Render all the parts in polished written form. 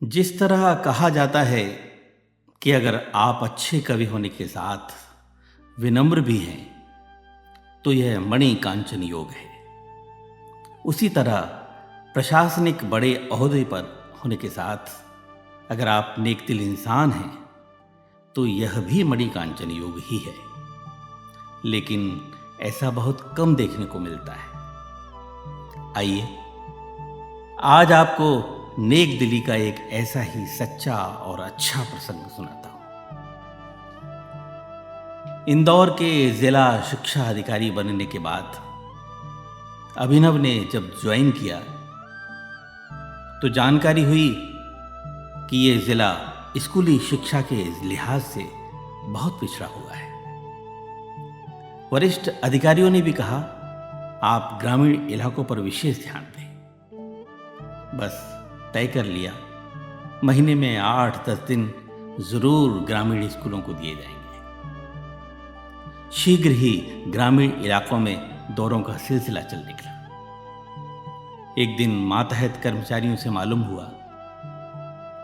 जिस तरह कहा जाता है कि अगर आप अच्छे कवि होने के साथ विनम्र भी हैं तो यह मणि कांचन योग है। उसी तरह प्रशासनिक बड़े ओहदे पर होने के साथ अगर आप नेक दिल इंसान हैं तो यह भी मणि कांचन योग ही है। लेकिन ऐसा बहुत कम देखने को मिलता है। आइए आज आपको नेक दिली का एक ऐसा ही सच्चा और अच्छा प्रसंग सुनाता हूं। इंदौर के जिला शिक्षा अधिकारी बनने के बाद अभिनव ने जब ज्वाइन किया तो जानकारी हुई कि ये जिला स्कूली शिक्षा के लिहाज से बहुत पिछड़ा हुआ है। वरिष्ठ अधिकारियों ने भी कहा, आप ग्रामीण इलाकों पर विशेष ध्यान दें। बस तय कर लिया, महीने में 8-10 दिन जरूर ग्रामीण स्कूलों को दिए जाएंगे। शीघ्र ही ग्रामीण इलाकों में दौरों का सिलसिला चल निकला। एक दिन मातहत कर्मचारियों से मालूम हुआ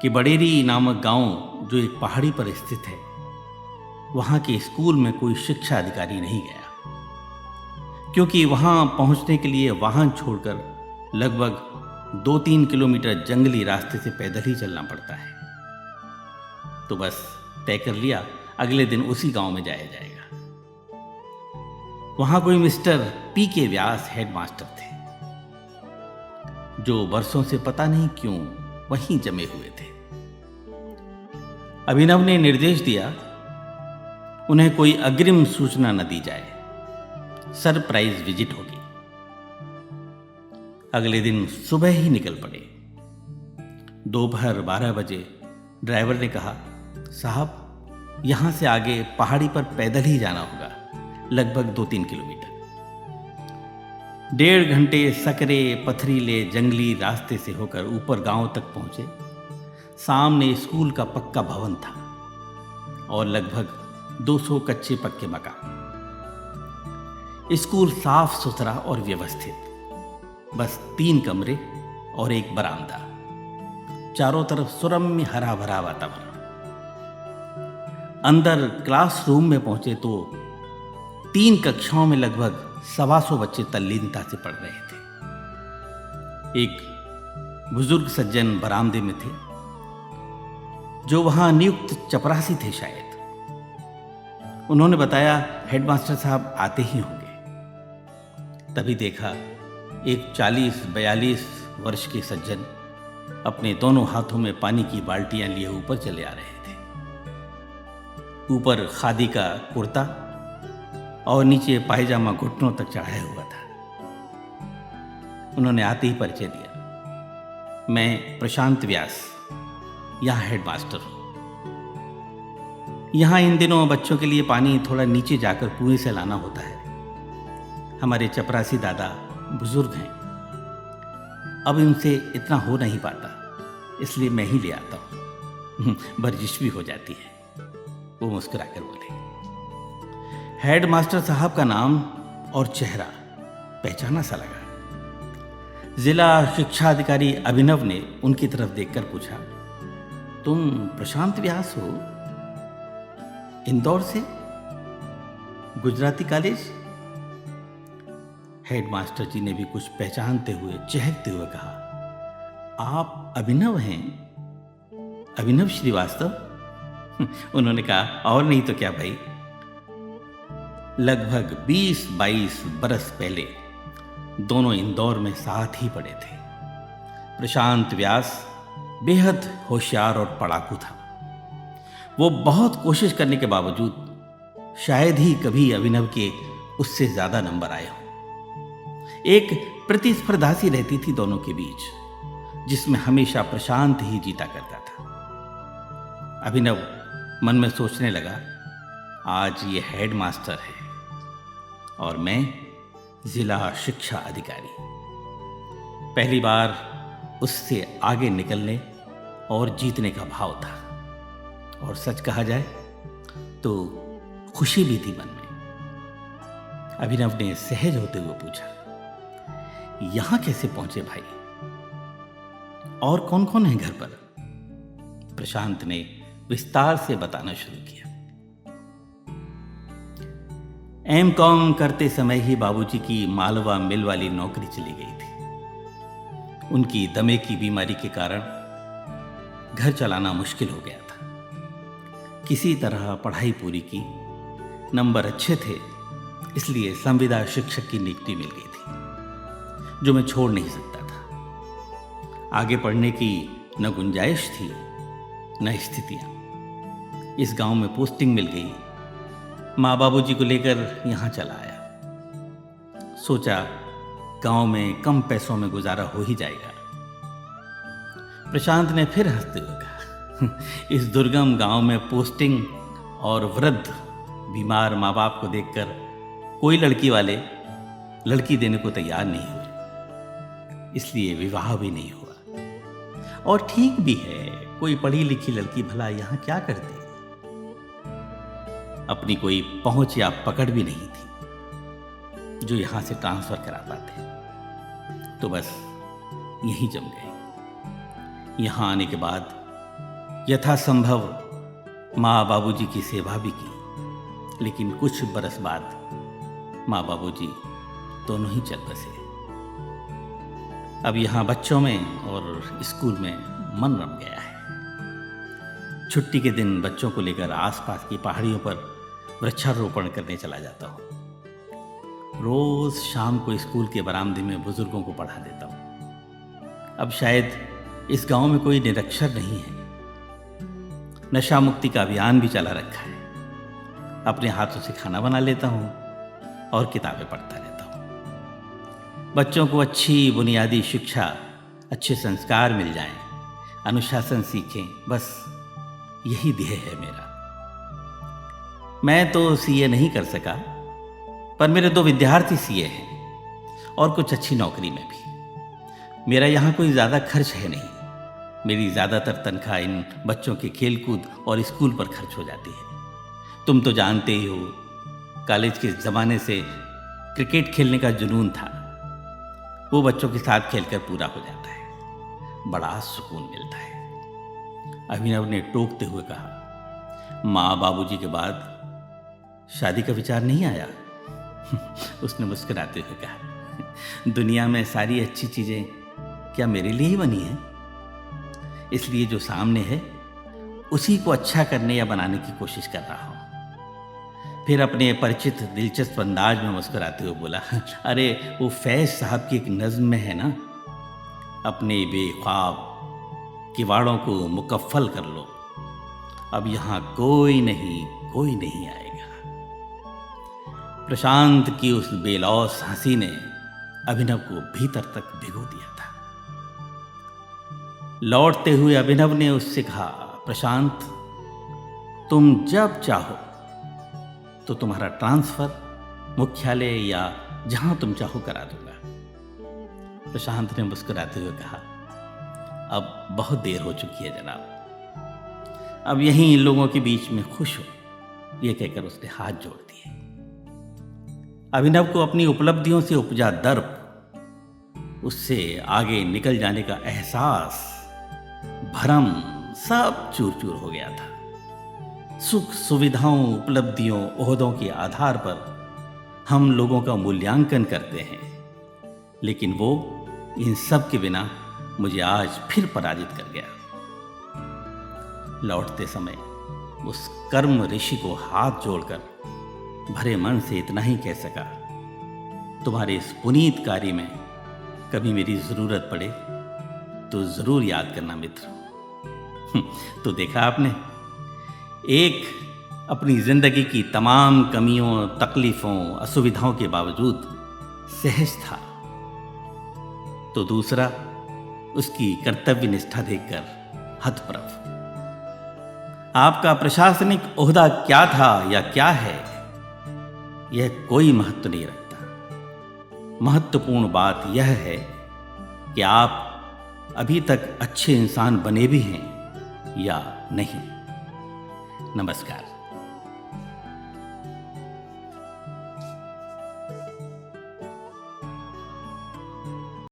कि बडेरी नामक गांव जो एक पहाड़ी पर स्थित है, वहां के स्कूल में कोई शिक्षा अधिकारी नहीं गया, क्योंकि वहां पहुंचने के लिए वाहन छोड़कर लगभग 2-3 किलोमीटर जंगली रास्ते से पैदल ही चलना पड़ता है। तो बस तय कर लिया, अगले दिन उसी गांव में जाया जाएगा। वहां कोई मिस्टर पी.के. व्यास हेडमास्टर थे, जो वर्षों से पता नहीं क्यों वहीं जमे हुए थे। अभिनव ने निर्देश दिया, उन्हें कोई अग्रिम सूचना न दी जाए, सरप्राइज विजिट होगी। अगले दिन सुबह ही निकल पड़े। दोपहर 12 बजे ड्राइवर ने कहा, साहब यहां से आगे पहाड़ी पर पैदल ही जाना होगा, लगभग 2-3 किलोमीटर। 1.5 घंटे सकरे पथरीले जंगली रास्ते से होकर ऊपर गांव तक पहुंचे। सामने स्कूल का पक्का भवन था और लगभग 200 कच्चे पक्के मकान। स्कूल साफ सुथरा और व्यवस्थित, बस 3 कमरे और एक बरामदा, चारों तरफ सुरम्य हरा भरा वातावरण। अंदर क्लासरूम में पहुंचे तो 3 कक्षाओं में लगभग 125 बच्चे तल्लीनता से पढ़ रहे थे। एक बुजुर्ग सज्जन बरामदे में थे, जो वहां नियुक्त चपरासी थे शायद। उन्होंने बताया, हेडमास्टर साहब आते ही होंगे। तभी देखा, एक 40-42 वर्ष के सज्जन अपने दोनों हाथों में पानी की बाल्टियां लिए ऊपर चले आ रहे थे। ऊपर खादी का कुर्ता और नीचे पायजामा घुटनों तक चढ़ाया हुआ था। उन्होंने आते ही परिचय दिया, मैं प्रशांत व्यास, यहाँ हेडमास्टर हूँ। यहाँ इन दिनों बच्चों के लिए पानी थोड़ा नीचे जाकर कुएं से लाना होता है। हमारे चपरासी दादा बुजुर्ग हैं, अब इनसे इतना हो नहीं पाता, इसलिए मैं ही ले आता हूँ। बर्जिश भी हो जाती है। वो मुस्कुराकर बोले। हेडमास्टर साहब का नाम और चेहरा पहचाना सा लगा। जिला शिक्षा अधिकारी अभिनव ने उनकी तरफ देखकर पूछा, तुम प्रशांत व्यास हो? इंदौर से? गुजराती कॉलेज? हेडमास्टर जी ने भी कुछ पहचानते हुए चहकते हुए कहा, आप अभिनव हैं? अभिनव श्रीवास्तव? उन्होंने कहा, और नहीं तो क्या भाई। लगभग 20-22 बरस पहले दोनों इंदौर में साथ ही पढ़े थे। प्रशांत व्यास बेहद होशियार और पढ़ाकू था। वो बहुत कोशिश करने के बावजूद शायद ही कभी अभिनव के उससे ज्यादा नंबर आए हों। एक प्रतिस्पर्धा सी रहती थी दोनों के बीच, जिसमें हमेशा प्रशांत ही जीता करता था। अभिनव मन में सोचने लगा, आज ये हेडमास्टर है और मैं जिला शिक्षा अधिकारी। पहली बार उससे आगे निकलने और जीतने का भाव था, और सच कहा जाए तो खुशी भी थी मन में। अभिनव ने सहज होते हुए पूछा, यहां कैसे पहुंचे भाई? और कौन कौन है घर पर? प्रशांत ने विस्तार से बताना शुरू किया। एमकॉम करते समय ही बाबूजी की मालवा मिल वाली नौकरी चली गई थी। उनकी दमे की बीमारी के कारण घर चलाना मुश्किल हो गया था। किसी तरह पढ़ाई पूरी की, नंबर अच्छे थे, इसलिए संविदा शिक्षक की नियुक्ति मिल गई थी, जो मैं छोड़ नहीं सकता था। आगे पढ़ने की न गुंजाइश थी न स्थितियां। इस गांव में पोस्टिंग मिल गई। माँ बाबूजी को लेकर यहाँ चला आया। सोचा गांव में कम पैसों में गुजारा हो ही जाएगा। प्रशांत ने फिर हंसते हुए कहा, इस दुर्गम गांव में पोस्टिंग और वृद्ध बीमार माँ बाप को देखकर कोई लड़की वाले लड़की देने को तैयार नहीं हुए, इसलिए विवाह भी नहीं हुआ। और ठीक भी है, कोई पढ़ी लिखी लड़की भला यहाँ क्या करती। अपनी कोई पहुंच या पकड़ भी नहीं थी जो यहां से ट्रांसफर करा पाते, तो बस यहीं जम गए। यहां आने के बाद यथासंभव माँ बाबूजी की सेवा भी की, लेकिन कुछ बरस बाद माँ बाबूजी दोनों ही चल बसे। अब यहाँ बच्चों में और स्कूल में मन रम गया है। छुट्टी के दिन बच्चों को लेकर आसपास की पहाड़ियों पर वृक्षारोपण करने चला जाता हूँ। रोज शाम को स्कूल के बरामदे में बुजुर्गों को पढ़ा देता हूँ। अब शायद इस गांव में कोई निरक्षर नहीं है। नशा मुक्ति का अभियान भी चला रखा है। अपने हाथों से खाना बना लेता हूँ और किताबें पढ़ता रहता हूँ। बच्चों को अच्छी बुनियादी शिक्षा, अच्छे संस्कार मिल जाएं, अनुशासन सीखें, बस यही ध्येय है मेरा। मैं तो सीए नहीं कर सका, पर मेरे 2 विद्यार्थी सीए हैं और कुछ अच्छी नौकरी में भी। मेरा यहाँ कोई ज़्यादा खर्च है नहीं। मेरी ज़्यादातर तनख्वाह इन बच्चों के खेलकूद और स्कूल पर खर्च हो जाती है। तुम तो जानते ही हो, कॉलेज के ज़माने से क्रिकेट खेलने का जुनून था। वो बच्चों के साथ खेलकर पूरा हो जाता है, बड़ा सुकून मिलता है। अभिनव ने टोकते हुए कहा, माँ बाबूजी के बाद शादी का विचार नहीं आया? उसने मुस्कुराते हुए कहा, दुनिया में सारी अच्छी चीजें क्या मेरे लिए ही बनी हैं? इसलिए जो सामने है उसी को अच्छा करने या बनाने की कोशिश कर रहा हूं। फिर अपने परिचित दिलचस्प अंदाज में मुस्कुराते हुए बोला, अरे वो फैज साहब की एक नज्म में है ना, अपने बेख्वाब किवाड़ों को मुकफ्फल कर लो, अब यहां कोई नहीं आएगा। प्रशांत की उस बेलौस हंसी ने अभिनव को भीतर तक भिगो दिया था। लौटते हुए अभिनव ने उससे कहा, प्रशांत, तुम जब चाहो तो तुम्हारा ट्रांसफर मुख्यालय या जहां तुम चाहो करा दूंगा। प्रशांत ने मुस्कुराते हुए कहा, अब बहुत देर हो चुकी है जनाब, अब यहीं इन लोगों के बीच में खुश हो। यह कहकर उसने हाथ जोड़ दिए। अभिनव को अपनी उपलब्धियों से उपजा दर्प, उससे आगे निकल जाने का एहसास, भरम सब चूर चूर हो गया था। सुख सुविधाओं, उपलब्धियों, ओहदों के आधार पर हम लोगों का मूल्यांकन करते हैं, लेकिन वो इन सब के बिना मुझे आज फिर पराजित कर गया। लौटते समय उस कर्म ऋषि को हाथ जोड़कर भरे मन से इतना ही कह सका, तुम्हारे इस पुनीत कार्य में कभी मेरी जरूरत पड़े तो जरूर याद करना मित्र। तो देखा आपने, एक अपनी जिंदगी की तमाम कमियों, तकलीफों, असुविधाओं के बावजूद सहज था, तो दूसरा उसकी कर्तव्य निष्ठा देखकर हतप्रभ। आपका प्रशासनिक ओहदा क्या था या क्या है, यह कोई महत्व नहीं रखता। महत्वपूर्ण बात यह है कि आप अभी तक अच्छे इंसान बने भी हैं या नहीं। नमस्कार।